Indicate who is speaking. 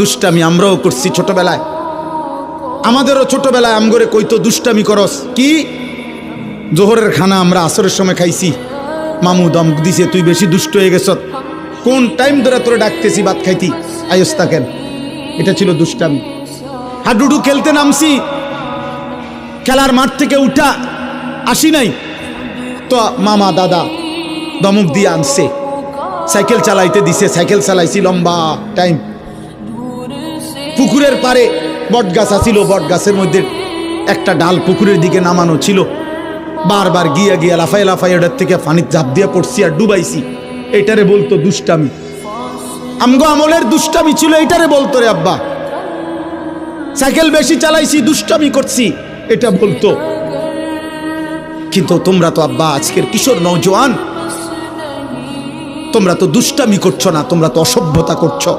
Speaker 1: দুষ্টামি আমরাও করছি ছোটবেলায়। আমাদেরও ছোটবেলায় আমগরে কইতো দুষ্টামি করস কি। জোহরের খানা আমরা আসরের সময় খাইছি, মামু দম দিছে তুই বেশি দুষ্ট হয়ে গেছ, কোন টাইম ধরে তোরে ডাকতেছি ভাত খাইতি, আয়স্তা কেন। এটা ছিল দুষ্টামি। হাডুডু খেলতে নামছি, খেলার মাঠ থেকে উঠা আসি নাই তো মামা দাদা দমক দিয়ে আনছে, সাইকেল চালাইতে দিছে, সাইকেল চালাইছি লম্বা টাইম। পুকুরের পারে বট গাছ আছিল, বট গাছের মধ্যে একটা ডাল পুকুরের দিকে নামানো ছিল, বারবার গিয়া গিয়া লাফাই লাফাই ওটার থেকে পানির ঝাঁপ দিয়ে পড়ছি আর ডুবাইছি। এটারে বলতো দুষ্টামি। আমগো আমলের দুষ্টামি ছিল, এটারে বলতো রে আব্বা। সাইকেল বেশি চালাইছি, দুষ্টামি করছি, এটা বলতো। কিন্তু তোমরা তো আব্বা আজকের কিশোর নওজোয়ান, তোমরা তো দুষ্টামি করছো না, তোমরা তো অসভ্যতা করছো।